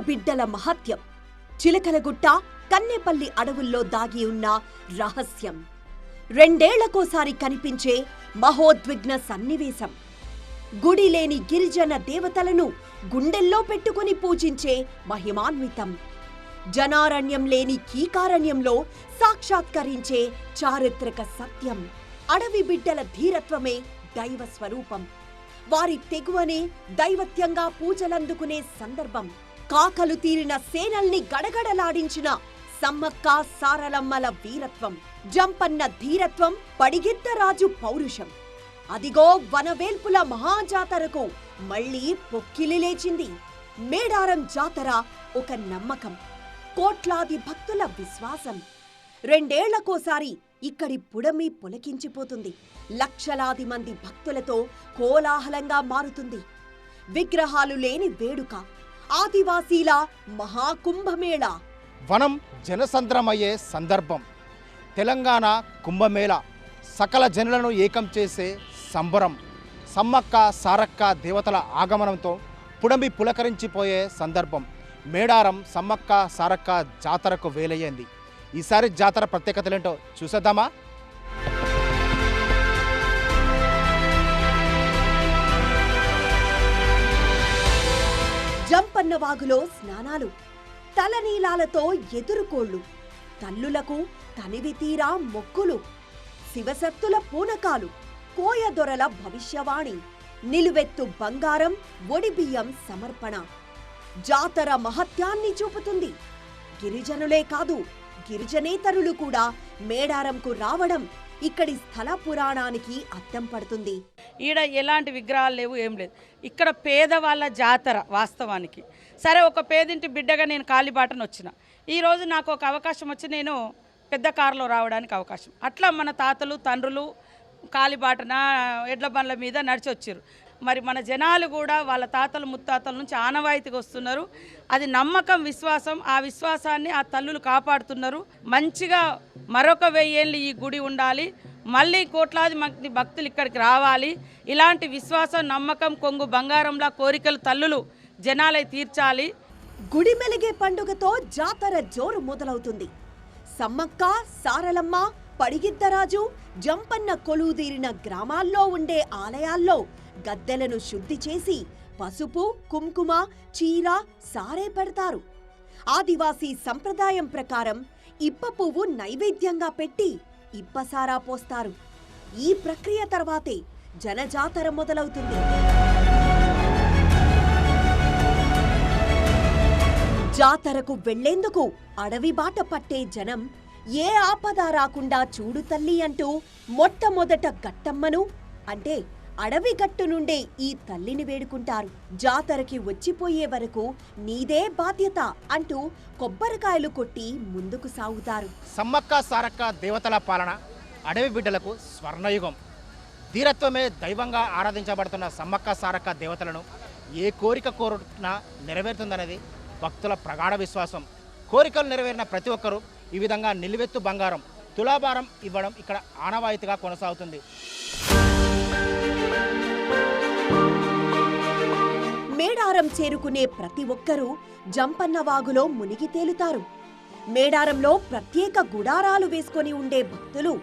బిడ్డల మహత్యం, చిలకలగుట్ట కన్నేపల్లి అడవుల్లో దాగి ఉన్న రహస్యం, 2 ఏళ్లకోసారి కనిపించే మహోద్విగ్న సన్నివేశం, గుడి లేని గిరిజన దేవతలను గుండెల్లో పెట్టుకుని పూజించే మహిమాన్వితం, జనారణ్యం లేని కీకారణ్యంలో సాక్షాత్కరించే చారిత్రక సత్యం. అడవి బిడ్డల ధీరత్వమే దైవ స్వరూపం. వారి తెగువనే దైవత్యంగా పూజలందుకునే సందర్భం. కాకలు తీరిన సేనల్ని గడగడలాడించిన సమ్మక్క సారలమ్మల వీరత్వం, జంపన్న ధీరత్వం, పడిగిద్దరాజు పౌరుషం. అదిగో వనవేల్పుల మహాజాతరకు మళ్లీ పొక్కిలి లేచింది. మేడారం జాతర ఒక నమ్మకం, కోట్లాది భక్తుల విశ్వాసం. 2 ఏళ్లకోసారి ఇక్కడి పుడమి పులకించిపోతుంది. లక్షలాది మంది భక్తులతో కోలాహలంగా మారుతుంది. విగ్రహాలు లేని వేడుక, ఆదివాసీల మహాకుంభమేళ. వనం జనసంద్రమయ్యే సందర్భం. తెలంగాణ కుంభమేళ సకల జనులను ఏకం చేసే సంబరం. సమ్మక్క సారక్క దేవతల ఆగమనంతో పుడమి పులకరించిపోయే సందర్భం. మేడారం సమ్మక్క సారక్క జాతరకు వేలయ్యింది. ఈసారి జాతర ప్రత్యేకతలేంటో చూసేద్దామా? జంపన్న వాగులో స్నానాలు, తలనీలాలతో ఎదురుకోళ్లు, తల్లులకు తనివి తీరా మొక్కులు, శివసత్తుల పూనకాలు, కోయదొరల భవిష్యవాణి, నిలువెత్తు బంగారం, ఒడిబియ్యం సమర్పణ. జాతర మహత్యాన్ని చూపుతుంది. గిరిజనులే కాదు, గిరిజనేతరులు కూడా మేడారంకు రావడం ఇక్కడి స్థల పురాణానికి అద్దం పడుతుంది. ఈడ ఎలాంటి విగ్రహాలు లేవు, ఏం లేదు. ఇక్కడ పేదవాళ్ళ జాతర వాస్తవానికి. సరే, ఒక పేదింటి బిడ్డగా నేను కాలిబాటను వచ్చిన. ఈరోజు నాకు ఒక అవకాశం వచ్చి నేను పెద్ద కారులో రావడానికి అవకాశం. అట్లా మన తాతలు తండ్రులు కాలిబాటన ఎడ్ల బండ్ల మీద నడిచి వచ్చారు. మరి మన జనాలు కూడా వాళ్ళ తాతలు ముత్తాతల నుంచి ఆనవాయితీగా వస్తున్నారు. అది నమ్మకం, విశ్వాసం. ఆ విశ్వాసాన్ని ఆ తల్లులు కాపాడుతున్నారు. మంచిగా మరొక 1000 ఏళ్ళు ఈ గుడి ఉండాలి, మళ్ళీ కోట్లాది మంది భక్తులు ఇక్కడికి రావాలి. ఇలాంటి విశ్వాసం, నమ్మకం, కొంగు బంగారంలా కోరికలు తల్లులు జనాలై తీర్చాలి. గుడి మెలిగే పండుగతో జాతర జోరు మొదలవుతుంది. సమ్మక్క సారలమ్మ, పడిగిద్దరాజు, జంపన్న కొలువుదీరిన గ్రామాల్లో ఉండే ఆలయాల్లో గద్దెలను శుద్ధి చేసి పసుపు, కుంకుమ, చీర, సారే పెడతారు. ఆదివాసీ సంప్రదాయం ప్రకారం ఇప్ప పువ్వు నైవేద్యంగా పెట్టి ఇప్పసారా పోస్తారు. ఈ ప్రక్రియ తర్వాతే జనజాతర మొదలవుతుంది. జాతరకు వెళ్లేందుకు అడవి బాట పట్టే జనం ఏ ఆపద రాకుండా చూడు తల్లి అంటూ మొట్టమొదట గట్టమ్మను, అంటే అడవి గట్టు నుండే ఈ తల్లిని వేడుకుంటారు. జాతరకి వచ్చిపోయే వరకు నీదే బాధ్యత అంటూ కొబ్బరికాయలు కొట్టి ముందుకు సాగుతారు. సమ్మక్క సారక్క దేవతల పాలన అడవి బిడ్డలకు స్వర్ణయుగం. ధీరత్వమే దైవంగా ఆరాధించబడుతున్న సమ్మక్క సారక్క దేవతలను ఏ కోరిక కోరునా నెరవేరుతుందనేది భక్తుల ప్రగాఢ విశ్వాసం. కోరికలు నెరవేరిన ప్రతి ఒక్కరూ ఈ విధంగా నిలువెత్తు బంగారం, తులాభారం ఇవ్వడం ఇక్కడ ఆనవాయితీగా కొనసాగుతుంది. మేడారం చేరుకునే ప్రతి ఒక్కరూ జంపన్న వాగులో మునిగి తేలుతారు. మేడారంలో ప్రత్యేక గుడారాలు వేసుకొని ఉండే భక్తులు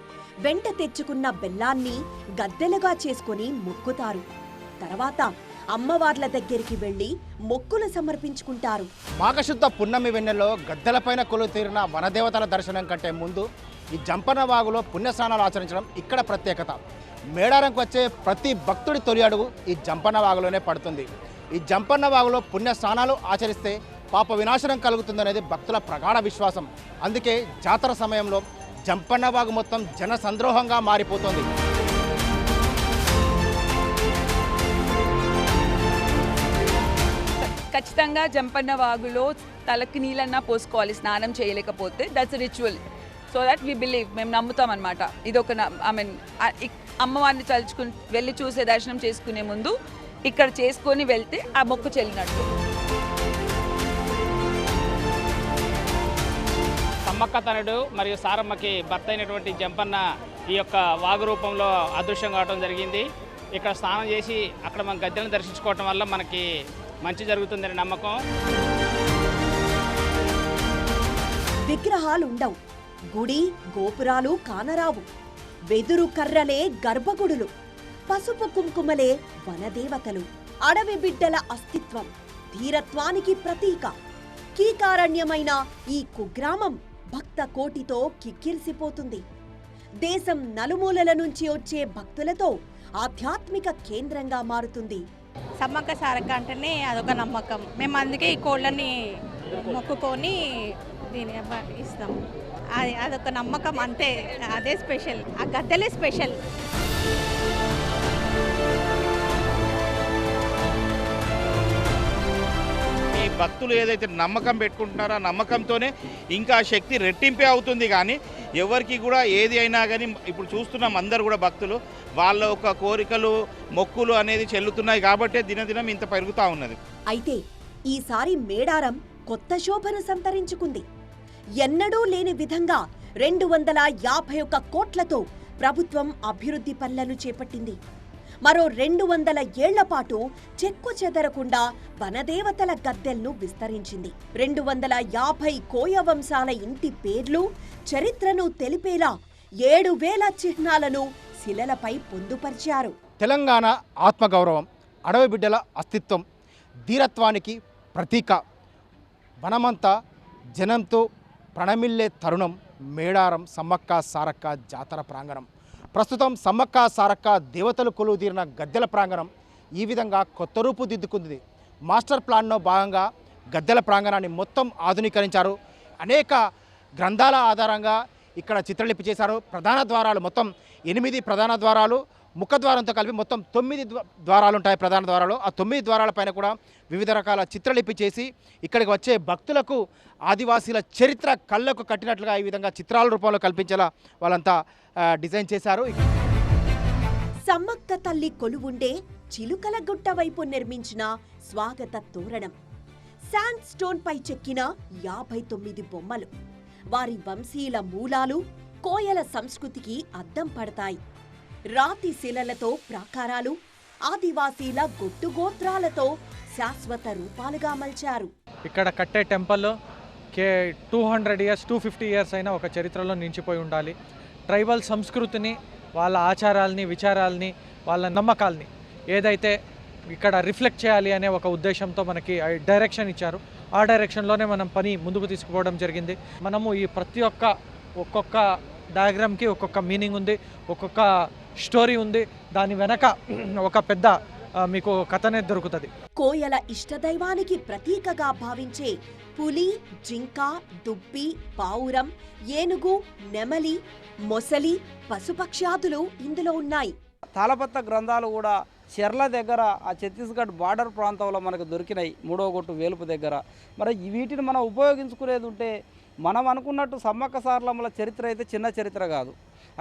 వెంట తెచ్చుకున్న బెల్లాన్ని గద్దెలుగా చేసుకుని మొక్కుతారు. తర్వాత అమ్మవార్ల దగ్గరికి వెళ్లి మొక్కులు సమర్పించుకుంటారు. మాఘశుద్ధ పున్నమి వెన్నెల్లో గద్దెలపైన కొలువు తీరిన వనదేవతల దర్శనం కంటే ముందు ఈ జంపన్న వాగులో పుణ్యస్నానాలు ఆచరించడం ఇక్కడ ప్రత్యేకత. మేడారంకు వచ్చే ప్రతి భక్తుడి తొలి అడుగు ఈ జంపన్న వాగులోనే పడుతుంది. ఈ జంపన్న వాగులో పుణ్య స్నానాలు ఆచరిస్తే పాప వినాశనం కలుగుతుందనేది భక్తుల ప్రగాఢ విశ్వాసం. అందుకే జాతర సమయంలో జంపన్న వాగు మొత్తం జన సంద్రోహంగా మారిపోతుంది. ఖచ్చితంగా జంపన్న వాగులో తలకి నీళ్ళన్నా పోసుకోవాలి, స్నానం చేయలేకపోతే. That's ritual. So that we believe, మేము నమ్ముతాం అనమాట. ఇదొక అమ్మవారిని తలుచుకుని వెళ్ళి చూసే దర్శనం చేసుకునే ముందు ఇక్కడ చేసుకొని వెళ్తే ఆ మొక్కు చెల్లినట్టు. సమ్మక్క తనయుడు మరియు సారమ్మకి భర్త అయినటువంటి జంపన్న ఈ యొక్క వాగు రూపంలో అదృశ్యం కావడం జరిగింది. ఇక్కడ స్నానం చేసి అక్కడ మన గద్దెలను దర్శించుకోవటం వల్ల మనకి మంచి జరుగుతుందని నమ్మకం. విగ్రహాలుండవు, గుడి గోపురాలు కానరావు, వెదురు కర్రలే గర్భగుడులు, పసుపు కుంకుమలే వనదేవతలు. అడవి బిడ్డల అస్తిత్వం, ధీరత్వానికి ప్రతీక. కీకారణ్యమైన ఈ కుగ్రామం భక్త కోటితో కిక్కిరిసిపోతుంది. దేశం నలుమూలల నుంచి వచ్చే భక్తులతో ఆధ్యాత్మిక కేంద్రంగా మారుతుంది. సమ్మక్క సారక్క అంటేనే అదొక నమ్మకం. మేము అందుకే ఈ కోళ్ళని మొక్కుకొని దీని ఇస్తాం. అదొక నమ్మకం అంతే. అదే స్పెషల్, ఆ గద్దెలే స్పెషల్. ఈ భక్తులు ఏదైతే నమ్మకం పెట్టుకుంటున్నారో ఆ నమ్మకంతోనే ఇంకా శక్తి రెట్టింపే అవుతుంది. కానీ ఎవరికి కూడా ఏది అయినా కానీ ఇప్పుడు చూస్తున్నాం అందరు కూడా భక్తులు వాళ్ళ ఒక కోరికలు మొక్కులు అనేది చెల్లుతున్నాయి కాబట్టే దినదినం ఇంత పెరుగుతూ ఉన్నది. అయితే ఈసారి మేడారం కొత్త శోభను సంతరించుకుంది. ఎన్నడూ లేని విధంగా 251 కోట్లతో ప్రభుత్వం అభివృద్ధి పనులను చేపట్టింది. మరో 200 ఏళ్ల పాటు చెక్కు చెదరకుండా వనదేవతల గద్దెలను విస్తరించింది. 250 కోయ వంశాల ఇంటి పేర్లు, చరిత్రను తెలిపేలా 7000 చిహ్నాలను శిలలపై పొందుపరిచారు. తెలంగాణ ఆత్మగౌరవం, అడవి బిడ్డల అస్తిత్వం, ధీరత్వానికి ప్రతీక. వనమంతా జనంతో ప్రణమిల్లే తరుణం మేడారం సమ్మక్క సారక్క జాతర ప్రాంగణం. ప్రస్తుతం సమ్మక్క సారక్క దేవతలు కొలువుదీరిన గద్దెల ప్రాంగణం ఈ విధంగా కొత్త రూపు దిద్దుకుంది. మాస్టర్ ప్లాన్లో భాగంగా గద్దెల ప్రాంగణాన్ని మొత్తం ఆధునీకరించారు. అనేక గ్రంథాల ఆధారంగా ఇక్కడ చిత్రలిపి చేశారు. ప్రధాన ద్వారాలు మొత్తం 8 ప్రధాన ద్వారాలు, ముఖద్వారంతో కలిపి మొత్తం 9 ద్వారాలు ఉంటాయి ప్రధాన ద్వారాలు. ఆ 9 ద్వారాలపైన కూడా వివిధ రకాల చిత్రలిపి చేసి ఇక్కడికి వచ్చే భక్తులకు ఆదివాసీల చరిత్ర కళ్ళకు కట్టినట్లుగా ఈ విధంగా చిత్రాల రూపంలో కల్పించేలా వాళ్ళంతా డిజైన్ చేశారు. సమ్మక్క తల్లి కొలువుండే చిలుకల గుట్ట వైపు నిర్మించిన స్వాగత తోరణం, శాండ్ స్టోన్ పై చెక్కిన 59 బొమ్మలు వారి వంశీయుల మూలాలు, కోయల సంస్కృతికి అద్దం పడతాయి. రాతి శిలలతో ప్రాకారాలు, ఆదివాసీల గొట్టుగోత్రాలతో శాశ్వత రూపాలుగా మలిచారు. ఇక్కడ కట్టే టెంపుల్ 200 ఇయర్స్ 250 ఇయర్స్ అయినా ఒక చరిత్రలో నిలిచిపోయి ఉండాలి. ట్రైబల్ సంస్కృతిని, వాళ్ళ ఆచారాల్ని, విచారాల్ని, వాళ్ళ నమ్మకాల్ని ఏదైతే ఇక్కడ రిఫ్లెక్ట్ చేయాలి అనే ఒక ఉద్దేశంతో మనకి డైరెక్షన్ ఇచ్చారు. ఆ డైరెక్షన్లోనే మనం పని ముందుకు తీసుకుపోవడం జరిగింది. మనము ఈ ఒక్కొక్క డయాగ్రామ్కి ఒక్కొక్క మీనింగ్ ఉంది, ఒక్కొక్క స్టోరీ ఉంది. దాని వెనక ఒక పెద్ద మీకు కథనే దొరుకుతుంది. కోయల ఇష్టదైవానికి ప్రతీకగా భావించే పులి, జింక, దుప్పి, పావురం, ఏనుగు, నెమలి, మొసలి, పశుపక్ష్యాదులు ఇందులో ఉన్నాయి. తాళపత్ర గ్రంథాలు కూడా చెర్ల దగ్గర ఆ ఛత్తీస్గఢ్ బార్డర్ ప్రాంతంలో మనకు దొరికినాయి, 3వ గొట్టు వేలుపు దగ్గర. మరి వీటిని మనం ఉపయోగించుకునేది ఉంటే మనం అనుకున్నట్టు సమ్మక్క సారలమ్మల చరిత్ర అయితే చిన్న చరిత్ర కాదు.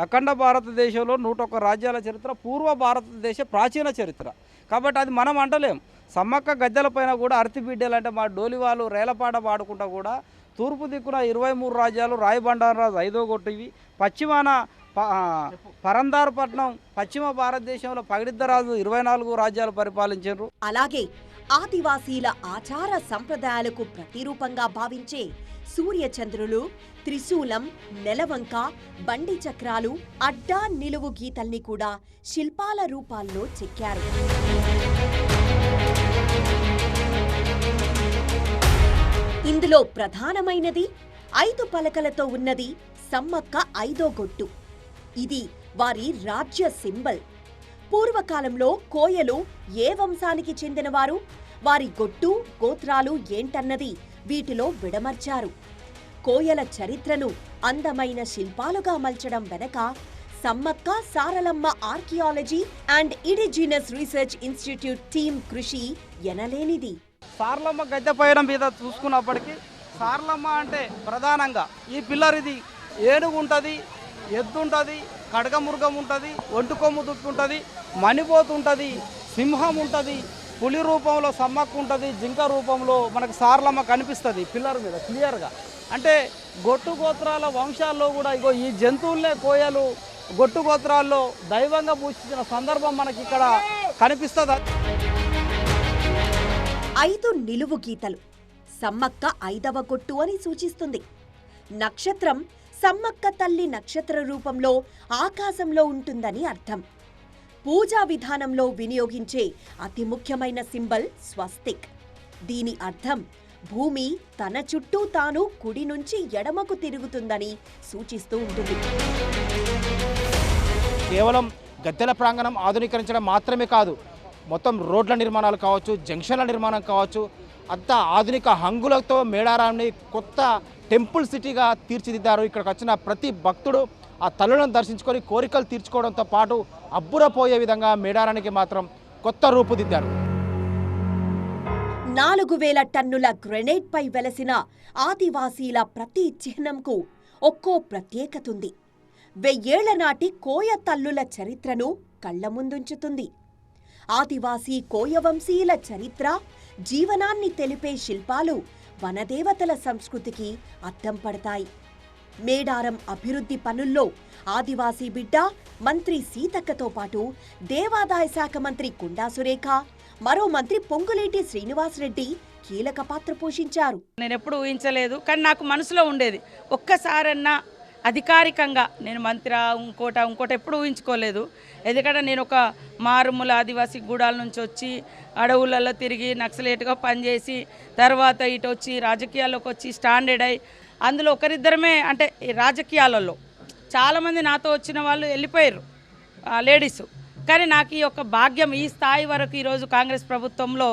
అఖండ భారతదేశంలో 101 రాజ్యాల చరిత్ర, పూర్వ భారతదేశ ప్రాచీన చరిత్ర. కాబట్టి అది మనం అంటలేం. సమ్మక్క గద్దెలపైన కూడా అర్తి బిడ్డలు అంటే మా డోలివాళ్ళు రేలపాట పాడుకుంటా కూడా తూర్పు దిక్కున 23 రాజ్యాలు, రాయబండారాజు 5వ గొట్టు ఇవి, పశ్చిమాన పరందార్పట్నం, పశ్చిమ భారతదేశంలో పగిడిద్దరాజు 24 రాజ్యాలు పరిపాలించారు. అలాగే ఆదివాసీల ఆచార సంప్రదాయాలకు ప్రతిరూపంగా భావించే సూర్యచంద్రులు, త్రిశూలం, నెలవంక, బండి చక్రాలు, అడ్డా నిలువు గీతల్ని కూడా శిల్పాల రూపాల్లో చెక్కారు. ఇందులో ప్రధానమైనది 5 పలకలతో ఉన్నది సమ్మక్క 5వ గొట్టు. ఇది వారి రాజ్య సింబల్. పూర్వకాలంలో కోయలు ఏ వంశానికి చెందినవారు, వారి గొట్టు గోత్రాలు ఏంటన్నది వీటిలో విడమర్చారు. కోయల చరిత్రను అందమైన శిల్పాలుగా మల్చడం వెనక Sammakka Saralamma archaeology and indigenous research institute team కృషి ఎనలేనిది. సారలమ్మ గద్దె పైన మీద చూసుకున్నప్పటికీ సారలమ్మ అంటే ప్రధానంగా ఈ పిల్లర్ ఇది ఏనుగు ఉంటుంది, ఎద్దు ఉంటుంది, కడగమృగం ఉంటుంది, ఒంటికొమ్ము దుప్పి ఉంటుంది, మణిపోతు ఉంటుంది, సింహం ఉంటుంది, పులి రూపంలో సమ్మక్క ఉంటుంది, జింక రూపంలో మనకు సారలమ్మ కనిపిస్తుంది పిల్లర్ మీద క్లియర్గా. అంటే గొట్టు గోత్రాల వంశాల్లో కూడా ఇగో ఈ జంతువులే కోయలు గొట్టు గోత్రాల్లో దైవంగా పూజించిన సందర్భం మనకి ఇక్కడ కనిపిస్తుంది. 5 నిలువు గీతలు సమ్మక్క 5వ గొట్టు అని సూచిస్తుంది. నక్షత్రం సమ్మక్క తల్లి నక్షత్ర రూపంలో ఆకాశంలో ఉంటుందని అర్థం. పూజా విధానంలో వినియోగించే అతి ముఖ్యమైన సింబల్ స్వస్తిక్. దీని అర్థం భూమి తన చుట్టూ తాను కుడి నుంచి ఎడమకు తిరుగుతుందని సూచిస్తూ ఉంటుంది. కేవలం గద్దెల ప్రాంగణం ఆధునీకరించడం మాత్రమే కాదు, మొత్తం రోడ్ల నిర్మాణాలు కావచ్చు, జంక్షన్ల నిర్మాణం కావచ్చు, అంతా ఆధునిక హంగులతో మేడారాన్ని కొత్త టెంపుల్ సిటీగా తీర్చిదిద్దారు. ఇక్కడికి వచ్చిన ప్రతి భక్తుడు ఆ తల్లులను దర్శించుకొని కోరికలు తీర్చుకోవడంతో పాటు అబ్బురపోయే విధంగా మేడారానికి మాత్రం కొత్త రూపుదిద్దారు. 4000 టన్నుల గ్రెనేడ్పై వెలసిన ఆదివాసీల ప్రతి చిహ్నంకు ఒక్కో ప్రత్యేకతుంది. 1000 ఏళ్ల నాటి కోయ తల్లుల చరిత్రను కళ్ల ముందుంచుతుంది. ఆదివాసీ కోయవంశీయుల చరిత్ర, జీవనాన్ని తెలిపే శిల్పాలు వనదేవతల సంస్కృతికి అద్దం పడతాయి. మేడారం అభివృద్ధి పనుల్లో ఆదివాసీ బిడ్డ మంత్రి సీతక్కతో పాటు దేవాదాయ శాఖ మంత్రి కొండా సురేఖ, మరో మంత్రి పొంగులేటి శ్రీనివాసరెడ్డి కీలక పాత్ర పోషించారు. నేను ఎప్పుడు ఊహించలేదు, కానీ నాకు మనసులో ఉండేది ఒక్కసారన్నా అధికారికంగా నేను మంత్రి ఇంకోటి ఎప్పుడు ఊహించుకోలేదు. ఎందుకంటే నేను ఒక మారుమూల ఆదివాసీ గూడాల నుంచి వచ్చి అడవులలో తిరిగి నక్సలేట్గా పనిచేసి తర్వాత ఇటు వచ్చి రాజకీయాల్లోకి వచ్చి స్టాండర్డ్ అయ్యి అందులో ఒకరిద్దరమే అంటే రాజకీయాలలో చాలామంది నాతో వచ్చిన వాళ్ళు వెళ్ళిపోయారు లేడీసు. కానీ నాకు ఈ యొక్క భాగ్యం ఈ స్థాయి వరకు ఈరోజు కాంగ్రెస్ ప్రభుత్వంలో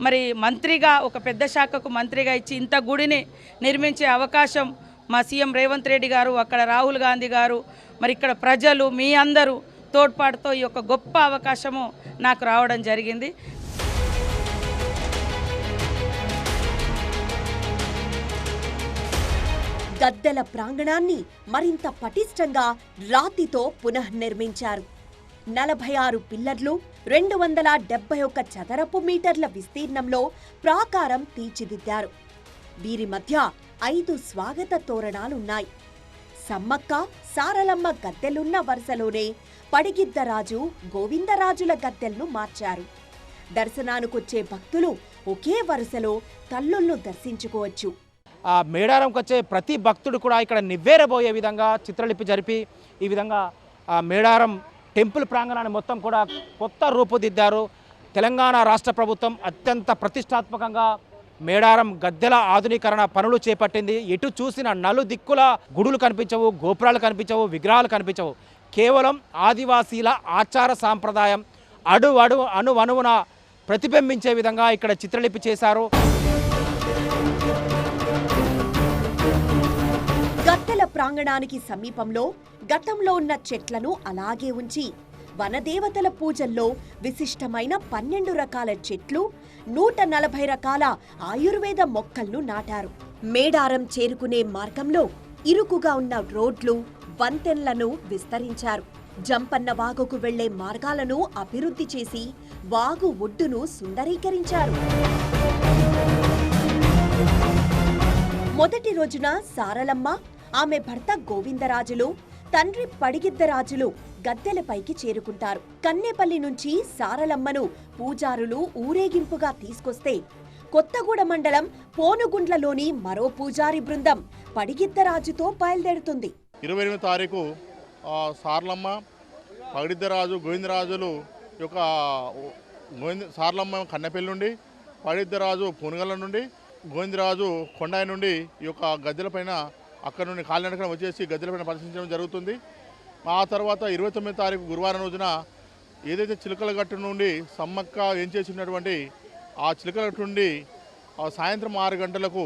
మరి మంత్రిగా ఒక పెద్ద శాఖకు మంత్రిగా ఇచ్చి ఇంత గుడిని నిర్మించే అవకాశం మా సీఎం రేవంత్ రెడ్డి గారు, అక్కడ రాహుల్ గాంధీ గారు, మరి ఇక్కడ ప్రజలు మీ అందరూ తోడ్పాటుతో ఈ యొక్క గొప్ప అవకాశము నాకు రావడం జరిగింది. గద్దెల ప్రాంగణాన్ని మరింత పటిష్టంగా రాతితో పునఃనిర్మించారు. 46 పిల్లర్లు, 271 చదరపు మీటర్ల విస్తీర్ణంలో ప్రాకారం తీర్చిదిద్దారు. వీరి మధ్య 5 స్వాగత తోరణాలున్నాయి. సమ్మక్క, సారలమ్మ గద్దెలున్న వరుసలోనే పడిగిద్దరాజు, గోవిందరాజుల గద్దెలను మార్చారు. దర్శనానికొచ్చే భక్తులు ఒకే వరుసలో తల్లులను దర్శించుకోవచ్చు. ఆ మేడారంకి వచ్చే ప్రతి భక్తుడు కూడా ఇక్కడ నివ్వేరబోయే విధంగా చిత్రలిపి జరిపి ఈ విధంగా ఆ మేడారం టెంపుల్ ప్రాంగణాన్ని మొత్తం కూడా కొత్త రూపుదిద్దారు. తెలంగాణ రాష్ట్ర ప్రభుత్వం అత్యంత ప్రతిష్టాత్మకంగా మేడారం గద్దెల ఆధునీకరణ పనులు చేపట్టింది. ఎటు చూసిన నలుదిక్కుల గుడులు కనిపించవు, గోపురాలు కనిపించవు, విగ్రహాలు కనిపించవు. కేవలం ఆదివాసీల ఆచార సాంప్రదాయం అణువణువున ప్రతిబింబించే విధంగా ఇక్కడ చిత్రలిపి చేశారు. గద్దెల ప్రాంగణానికి సమీపంలో గతంలో ఉన్న చెట్లను అలాగే ఉంచి వనదేవతల పూజల్లో విశిష్టమైన 12 రకాల చెట్లు, 140 రకాల ఆయుర్వేద మొక్కలను నాటారు. మేడారం చేరుకునే మార్గంలో ఇరుకుగా ఉన్న రోడ్లు, వంతెనలను విస్తరించారు. జంపన్న వాగుకు వెళ్లే మార్గాలను అభివృద్ధి చేసి వాగు ఒడ్డును సుందరీకరించారు. మొదటి రోజున సారలమ్మ, ఆమె భర్త గోవిందరాజులు, తండ్రి పడిగిద్దరాజులు గద్దెలపైకి చేరుకుంటారు. కన్నేపల్లి నుంచి సారలమ్మను పూజారులు ఊరేగింపుగా తీసుకొస్తే కొత్తగూడ మండలం పోనుగుండ్లలోని మరో పూజారి బృందం పడిగిద్దరాజుతో బయలుదేరుతుంది. 28వ తారీఖు సారలమ్మ, పడిగిద్దరాజు, గోవిందరాజులు యొక్క సారలమ్మ కన్నెపల్లి నుండి, పడిగిద్దరాజు పునుగల నుండి, గోవిందరాజు కొండాయి నుండి ఈ యొక్క గద్దెలపైన అక్కడ నుండి కాలినడకన వచ్చేసి గద్దెలపైన పరిశీలించడం జరుగుతుంది. ఆ తర్వాత 29వ తారీఖు గురువారం రోజున ఏదైతే చిలకలగట్టు నుండి సమ్మక్క ఏం చేసినటువంటి ఆ చిలకలగట్టు నుండి సాయంత్రం 6 గంటలకు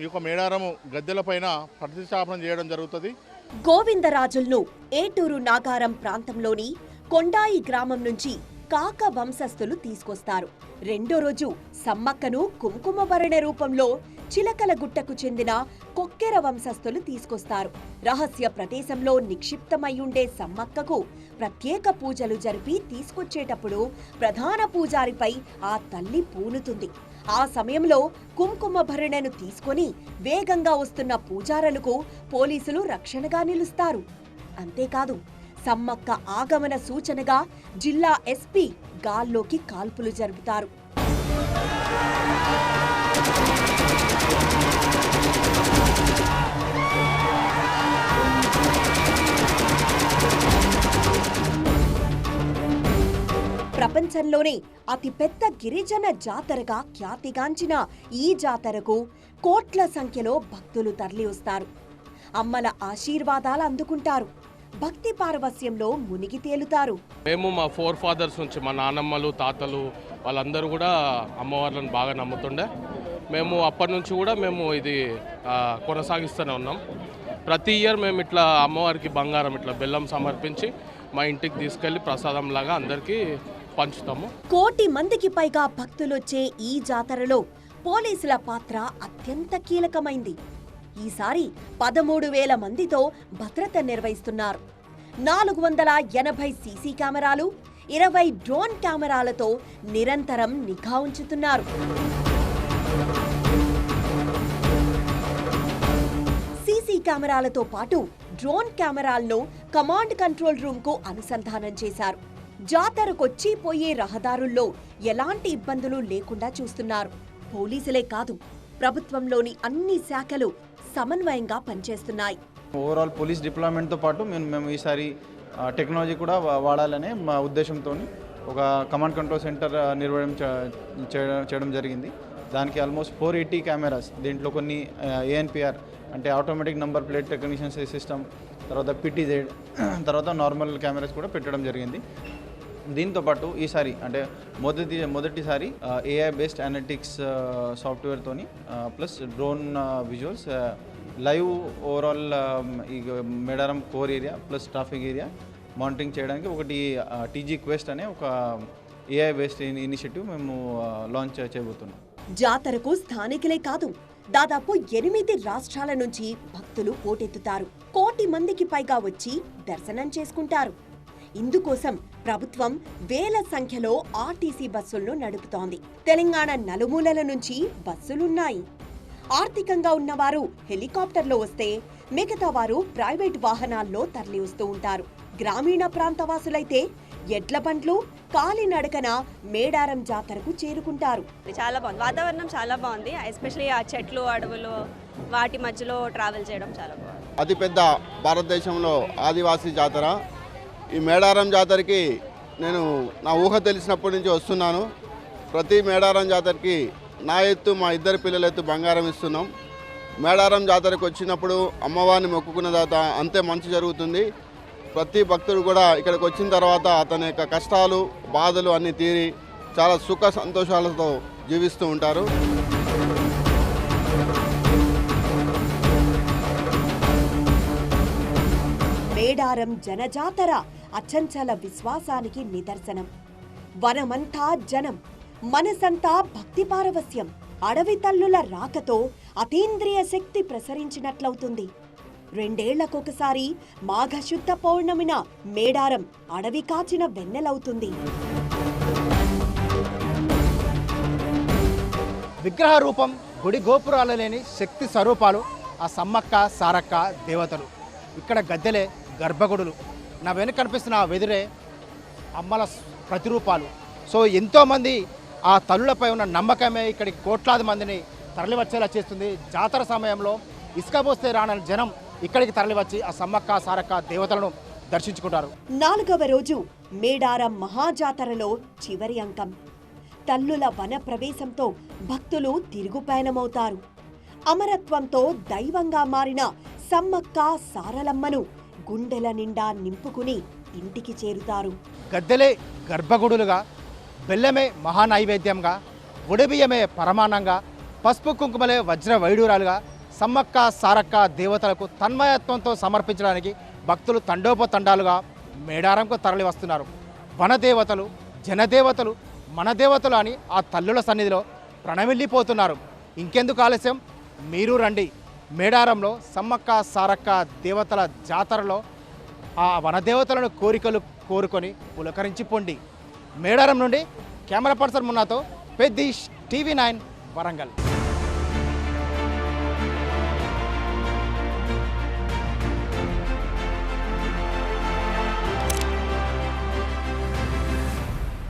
ఈ యొక్క మేడారము గద్దెలపైన ప్రతిష్టాపన చేయడం జరుగుతుంది. గోవిందరాజులను ఏటూరు నాగారం ప్రాంతంలోని కొండాయి గ్రామం నుంచి కాక వంశస్థులు తీసుకొస్తారు. రెండో రోజు సమ్మక్కను కుంకుమభరణ రూపంలో చిలకలగుట్టకు చెందిన కొక్కెర వంశస్థులు తీసుకొస్తారు. రహస్య ప్రదేశంలో నిక్షిప్తమయ్యుండే సమ్మక్కకు ప్రత్యేక పూజలు జరిపి తీసుకొచ్చేటప్పుడు ప్రధాన పూజారిపై ఆ తల్లి పూనుతుంది. ఆ సమయంలో కుంకుమభరణను తీసుకొని వేగంగా వస్తున్న పూజారులకు పోలీసులు రక్షణగా నిలుస్తారు. అంతేకాదు, సమ్మక్క ఆగమన సూచనగా జిల్లా ఎస్పీ గాల్లోకి కాల్పులు జరుపుతారు. ప్రపంచంలోనే అతిపెద్ద గిరిజన జాతరగా ఖ్యాతిగాంచిన ఈ జాతరకు కోట్ల సంఖ్యలో భక్తులు తరలివస్తారు. అమ్మల ఆశీర్వాదాలు అందుకుంటారు. భక్తి పారవస్యంలో మునిగి తేలుతారు. మేము మా ఫోర్ ఫాదర్స్ నుంచి మా నానమ్మలు తాతలు వాళ్ళందరూ కూడా అమ్మవార్లను బాగా నమ్ముతుండే. మేము అప్పటి నుంచి కూడా మేము ఇది కొనసాగిస్తూనే ఉన్నాం. ప్రతి ఇయర్ మేము ఇట్లా అమ్మవారికి బంగారం ఇట్లా బెల్లం సమర్పించి మా ఇంటికి తీసుకెళ్లి ప్రసాదంలాగా అందరికీ పంచుతాము. 1 కోటి మందికి పైగా భక్తులొచ్చే ఈ జాతరలో పోలీసుల పాత్ర అత్యంత కీలకమైంది. ఈసారి 13,000 మందితో భద్రత నిర్వహిస్తున్నారు. 480 సీసీ కెమెరాలు, 20 డ్రోన్ కెమెరాలతో నిరంతరం నిఘా ఉంచుతున్నారు. సీసీ కెమెరాలతో పాటు డ్రోన్ కెమెరాలను కమాండ్ కంట్రోల్ రూమ్ కు అనుసంధానం చేశారు. జాతరకొచ్చి పోయే రహదారుల్లో ఎలాంటి ఇబ్బందులు లేకుండా చూస్తున్నారు. పోలీసులే కాదు, ప్రభుత్వంలోని అన్ని శాఖలు సమన్వయంగా పనిచేస్తున్నాయి. ఓవరాల్ పోలీస్ డిప్లాయ్మెంట్తో పాటు మేము ఈసారి టెక్నాలజీ కూడా వాడాలనే మా ఉద్దేశంతో ఒక కమాండ్ కంట్రోల్ సెంటర్ నిర్వహణ చేయడం జరిగింది. దానికి ఆల్మోస్ట్ 480 కెమెరాస్, దీంట్లో కొన్ని ANPR అంటే automatic number plate recognition system, తర్వాత PTZ, తర్వాత నార్మల్ కెమెరాస్ కూడా పెట్టడం జరిగింది. దీంతోపాటు ఈసారి అంటే మొదటిసారి AI బేస్డ్ అనలిటిక్స్ సాఫ్ట్వేర్తోని plus drone visuals live overall ఈ Medaram core area plus traffic area monitoring చేయడానికి ఒకటి TG క్వెస్ట్ అనే ఒక AI బేస్డ్ ఇనిషియేటివ్ మేము లాంచ్ చేయబోతున్నాం. జాతరకు స్థానికులే కాదు, దాదాపు 8 రాష్ట్రాల నుంచి భక్తులు పోటెత్తుతారు. 1 కోటి మందికి పైగా వచ్చి దర్శనం చేసుకుంటారు. ఇందుకోసం ప్రభుత్వం వేల సంఖ్యలో ఆర్టీసీ బస్సులను నడుపుతోంది. తెలంగాణ నలుమూలల నుంచి బస్సులున్నాయి. ఆర్థికంగా ఉన్నవారు హెలికాప్టర్లో వస్తే, మిగతా వారు ప్రైవేట్ వాహనాల్లో తరలి వస్తూ ఉంటారు. గ్రామీణ ప్రాంత వాసులైతే ఎడ్ల బండ్లు కాలినడకన మేడారం జాతరకు చేరుకుంటారు. చాలా బాగుంది, వాతావరణం చాలా బాగుంది. ఎస్పెషల్లీ ఆ చెట్లు, అడవులు, వాటి మధ్యలో ట్రావెల్ చేయడం చాలా బాగుంది. అతిపెద్ద భారతదేశంలో ఆదివాసీ జాతర ఈ మేడారం జాతరకి నేను నా ఊహ తెలిసినప్పటి నుంచి వస్తున్నాను. ప్రతి మేడారం జాతరకి నా ఎత్తు మా 2 పిల్లల ఎత్తు బంగారం ఇస్తున్నాం. మేడారం జాతరకు వచ్చినప్పుడు అమ్మవారిని మొక్కుకున్న తర్వాత అంతే మంచి జరుగుతుంది. ప్రతి భక్తుడు కూడా ఇక్కడికి వచ్చిన తర్వాత అతని యొక్క కష్టాలు, బాధలు అన్నీ తీరి చాలా సుఖ సంతోషాలతో జీవిస్తూ ఉంటారు. మేడారం జనజాతర అచంచల విశ్వాసానికి నిదర్శనం. వనమంతా జనం, మనసంతా భక్తి పారవస్యం. అడవి తల్లుల రాకతో అతీంద్రియ శక్తి ప్రసరించినట్లవుతుంది. 2 ఏళ్లకొకసారి మాఘశుద్ధ పౌర్ణమిన మేడారం అడవి కాచిన వెన్నెలవుతుంది. విగ్రహ రూపం, గుడి గోపురాలు లేని శక్తి స్వరూపాలు ఆ సమ్మక్క సారక్క దేవతలు. ఇక్కడ గద్దెలే గర్భగుడులు. నా వెనుక కనిపిస్తున్న ఆ వెదురే అమ్మల ప్రతిరూపాలు. సో ఎంతోమంది ఆ తల్లులపై ఉన్న నమ్మకమే ఇక్కడికి కోట్లాది మందిని తరలివచ్చేలా చేస్తుంది. జాతర సమయంలో ఇసుక పోస్తే రానని జనం ఇక్కడికి తరలివచ్చి ఆ సమ్మక్క సారక్క దేవతలను దర్శించుకుంటారు. 4వ రోజు మేడారం మహాజాతరలో చివరి అంకం. తల్లుల వన ప్రవేశంతో భక్తులు తిరుగుపయనమవుతారు. అమరత్వంతో దైవంగా మారిన సమ్మక్క సారలమ్మను గుండెల నిండా నింపుకుని ఇంటికి చేరుతారు. గద్దెలే గర్భగుడులుగా, బెల్లమే మహానైవేద్యంగా, ఉడిబియ్యమే పరమాన్నంగా, పసుపు కుంకుమలే వజ్ర వైడూరాలుగా సమ్మక్క సారక్క దేవతలకు తన్మయత్వంతో సమర్పించడానికి భక్తులు తండోపతండాలుగా మేడారంకు తరలి వస్తున్నారు. వనదేవతలు, జనదేవతలు, మన దేవతలు అని ఆ తల్లుల సన్నిధిలో ప్రణమిల్లిపోతున్నారు. ఇంకెందుకు ఆలస్యం, మీరు రండి. మేడారంలో సమ్మక్క సారక్క దేవతల జాతరలో ఆ వనదేవతలను కోరికలు కోరుకొని పులకరించిపోండి. మేడారం నుండి కెమెరా పర్సన్ మున్నాతో పెద్దీష్, TV9 వరంగల్.